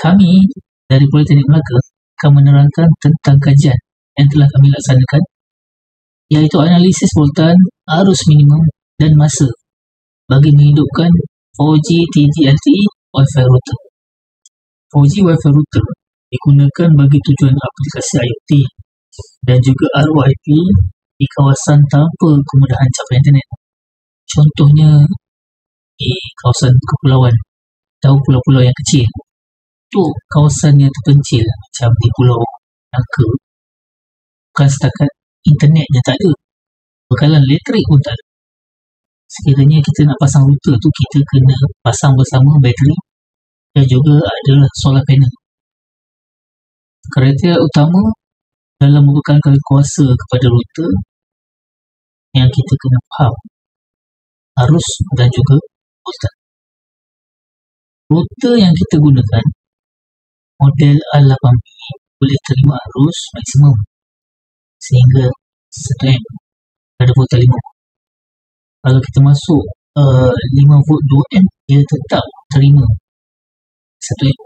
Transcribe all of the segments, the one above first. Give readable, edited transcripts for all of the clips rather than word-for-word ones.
Kami dari Politeknik Melaka akan menerangkan tentang kajian yang telah kami laksanakan, iaitu analisis voltan, arus minimum dan masa bagi menghidupkan 4G TG-LTE Wi-Fi router. 4G Wi-Fi router digunakan bagi tujuan aplikasi IoT dan juga ROIP di kawasan tanpa kemudahan capai internet. Contohnya di kawasan kepulauan atau pulau-pulau yang kecil. Untuk kawasan yang terpencil macam di Pulau Melaka, bukan setakat internetnya tak ada, bekalan elektrik pun tak ada. Sekiranya kita nak pasang router tu, kita kena pasang bersama bateri dan juga adalah solar panel. Kriteria utama dalam membekalkan kuasa kepada router yang kita kena faham arus dan juga voltan. Router yang kita gunakan model R8B boleh terima arus maksimum sehingga 1 amp pada voltan 5. Kalau kita masuk 5 volt 2 amp, dia tetap terima 1 amp.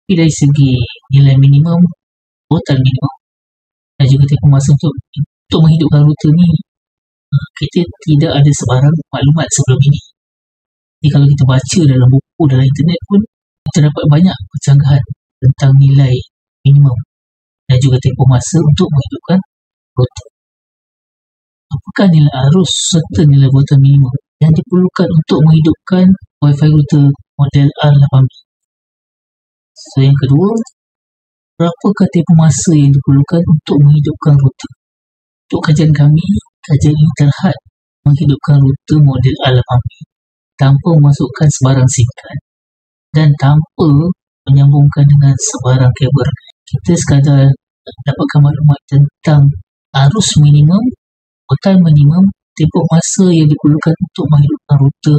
Tapi dari segi nilai minimum, voltan minimum dan juga tempoh masa untuk menghidupkan router ni, kita tidak ada sebarang maklumat sebelum ini. Jadi kalau kita baca dalam buku, dalam internet pun, kita dapat banyak pencanggahan tentang nilai minimum dan juga tempoh masa untuk menghidupkan router. Apakah nilai arus serta nilai voltan minimum yang diperlukan untuk menghidupkan Wi-Fi router model R8B? So, yang kedua, berapakah tempoh masa yang diperlukan untuk menghidupkan router? Untuk kajian kami, kajian ini terhad menghidupkan router model R8B tanpa memasukkan sebarang SIM card dan tanpa menyambungkan dengan sebarang kabel. Kita sekadar dapatkan maklumat tentang arus minimum, voltan minimum, tempoh masa yang diperlukan untuk menghidupkan router.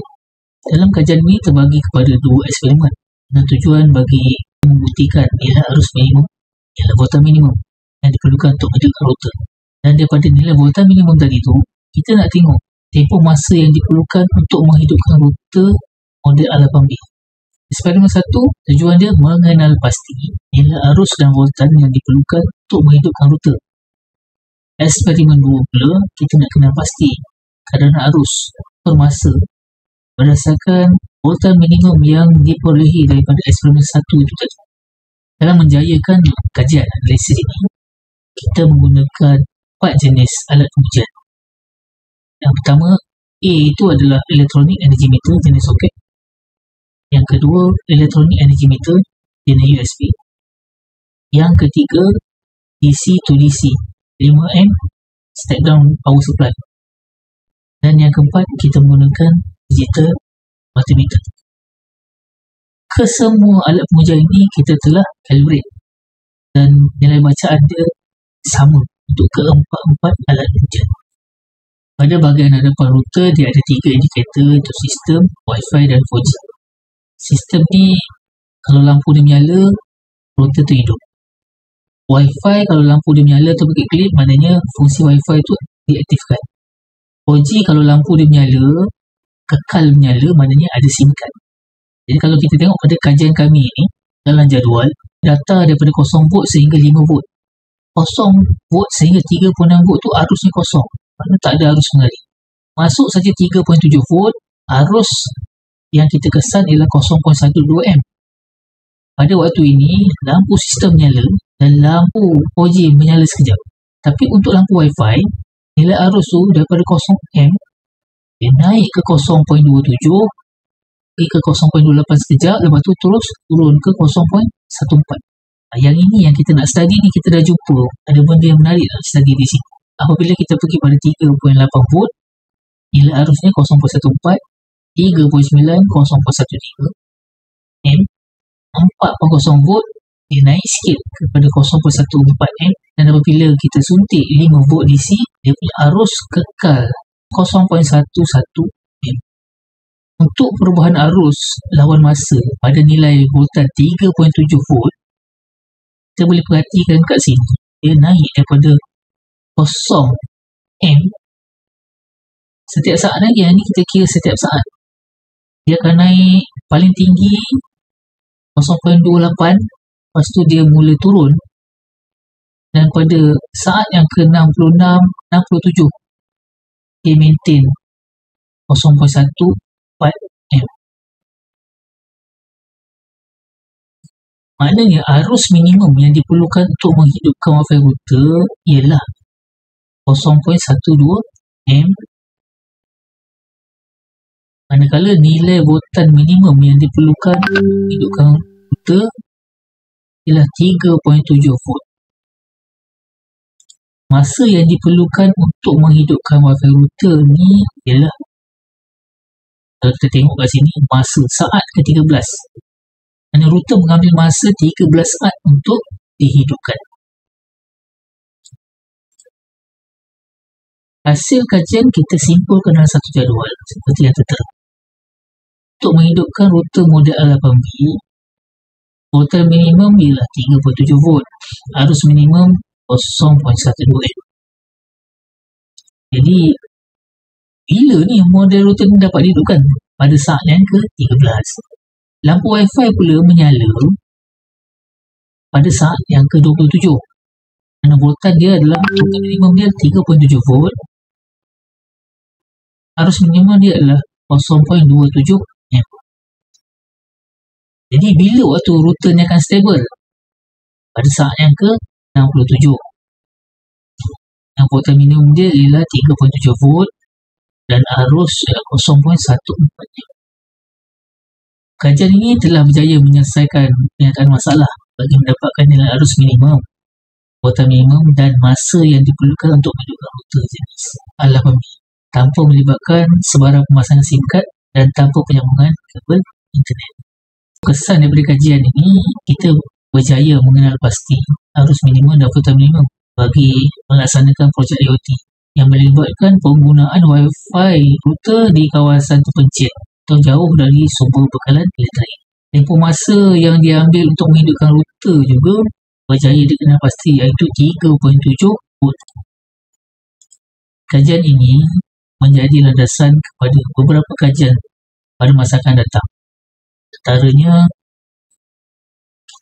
Dalam kajian ini terbagi kepada 2 eksperimen dengan tujuan bagi membuktikan nilai arus minimum, nilai voltan minimum yang diperlukan untuk menghidupkan router. Dan daripada nilai voltan minimum tadi tu, kita nak tengok tempoh masa yang diperlukan untuk menghidupkan router model R8B. Eksperimen 1, tujuan dia mengenal pasti nilai arus dan voltan yang diperlukan untuk menghidupkan router. Eksperimen 2 pula, kita nak kenal pasti kadar arus per masa berdasarkan voltan minimum yang diperolehi daripada eksperimen 1 itu tadi. Dalam menjayakan kajian analisis ini, kita menggunakan 4 jenis alat pengujian. Yang pertama, A itu adalah electronic energy meter jenis soket. Yang kedua, electronic energy meter jenis USB. Yang ketiga, DC to DC 5 amp step down power supply. Dan yang keempat, kita menggunakan digital multimeter. Kesemua alat pengujian ini kita telah calibrate dan nilai bacaan dia sama untuk keempat-empat alat pengujian. Pada bahagian hadapan router, dia ada 3 indikator untuk sistem, Wi-Fi dan 4G. Sistem ni, kalau lampu dia menyala, router tu hidup. Wi-Fi, kalau lampu dia menyala atau bagi klip, maknanya fungsi Wi-Fi tu diaktifkan. 4G, kalau lampu dia menyala, kekal menyala, maknanya ada SIM card. Jadi kalau kita tengok pada kajian kami ni, dalam jadual, data daripada 0 volt sehingga 5 volt. 0 volt sehingga 3.6 volt tu arusnya kosong. Maknanya tak ada arus mengalir. Masuk saja 3.7 volt, arus yang kita kesan ialah 0.12 amp. Pada waktu ini, lampu sistem menyala dan lampu 4G menyala sekejap. Tapi untuk lampu Wi-Fi, nilai arus tu daripada 0 amp, dia naik ke 0.27, pergi ke 0.28 sekejap, lepas tu terus turun ke 0.14. Yang ini yang kita nak study ni, kita dah jumpa ada benda yang menarik nak study di sini. Apabila kita pergi pada 3.8 volt, nilai arusnya 0.14, 3.9, 0.13 amp, 4.0 volt, dia naik sikit kepada 0.14 amp, dan apabila kita suntik 5 volt DC, dia punya arus kekal 0.11 amp. Untuk perubahan arus lawan masa pada nilai voltan 3.7 volt, kita boleh perhatikan kat sini, dia naik daripada 0 amp setiap saat lagi. Yang ni kita kira setiap saat. Dia akan naik paling tinggi 0.28, lepas tu dia mula turun, dan pada saat yang ke-66, 67 dia maintain 0.14 M. Maknanya arus minimum yang diperlukan untuk menghidupkan wifi router ialah 0.12 M, manakala nilai voltan minimum yang diperlukan untuk menghidupkan router ialah 3.7 volt. Masa yang diperlukan untuk menghidupkan wifi router ni ialah, kalau kita tengok kat sini, masa saat ke-13. Kerana router mengambil masa 13 saat untuk dihidupkan. Hasil kajian kita simpulkan dalam satu jadual seperti yang tertera. Untuk menghidupkan router model A8B, voltan minimum ialah 3.7 volt, arus minimum 0.12 M. Jadi, bila ni model router ni dapat dihidupkan? Pada saat yang ke-13. Lampu Wi-Fi pula menyala pada saat yang ke-27. Kerana voltan dia adalah, voltan minimum dia 3.7 volt, arus minimum dia adalah 0.27 M. Jadi bila waktu router ni akan stable? Pada saat yang ke-67. Yang voltan minimum dia ialah 3.7 volt dan arus 0.14 M. Kajian ini telah berjaya menyelesaikan kenyataan masalah bagi mendapatkan nilai arus minimum, voltan minimum dan masa yang diperlukan untuk menghidupkan router jenis A8B tanpa melibatkan sebarang pemasangan SIM card dan tanpa penyambungan kabel internet. Kesan daripada kajian ini, kita berjaya mengenal pasti arus minimum dan voltan minimum bagi melaksanakan projek IoT yang melibatkan penggunaan Wi-Fi router di kawasan terpencil atau jauh dari sumber bekalan elektrik. Tempoh masa yang diambil untuk menghidupkan router juga berjaya dikenal pasti, iaitu 3.7 volt. Kajian ini menjadi landasan kepada beberapa kajian pada masa akan datang. Antaranya,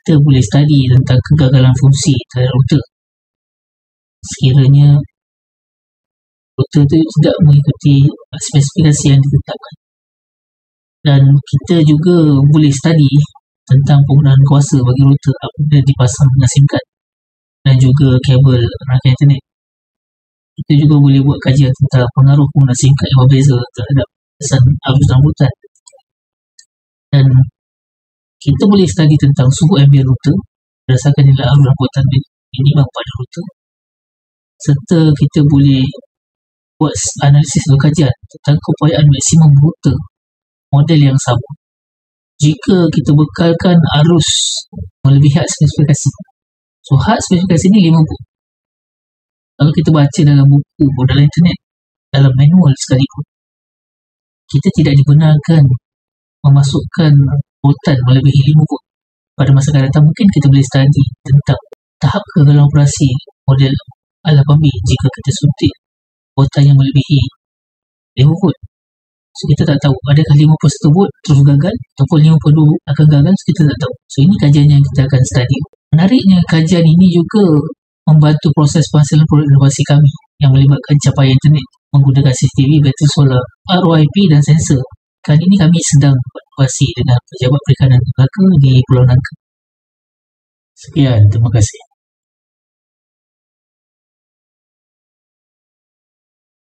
kita boleh study tentang kegagalan fungsi terhadap router. Sekiranya router itu tidak mengikuti spesifikasi yang ditetapkan. Dan kita juga boleh study tentang penggunaan kuasa bagi router apabila dipasang dengan SIM card dan juga kabel rangkaian internet. Kita juga boleh buat kajian tentang pengaruh penggunaan SIM card yang berbeza terhadap kesan arus dalam router. Dan kita boleh study tentang suhu ambient router berdasarkan nilai arus dan voltan minimum pada router. Serta kita boleh buat analisis atau kajian tentang keupayaan maksimum router model yang sama jika kita bekalkan arus melebihi had spesifikasi. So, had spesifikasi ni 50. Kalau kita baca dalam buku, dalam internet, dalam manual sekalipun, kita tidak dibenarkan memasukkan voltan melebihi 5 volt. Pada masa akan datang, mungkin kita boleh study tentang tahap kegagalan operasi model A8B jika kita suntik voltan yang melebihi 5 volt. So, kita tak tahu adakah 51 volt terus gagal ataupun 52 akan gagal, so kita tak tahu. So, ini kajian yang kita akan study. Menariknya, kajian ini juga membantu proses penghasilan produk inovasi kami yang melibatkan capaian internet menggunakan CCTV, bateri solar, ROIP dan sensor. Kali ini kami sedang berinovasi dengan Pejabat Perikanan Melaka di Pulau Nangka. Sekian, terima kasih.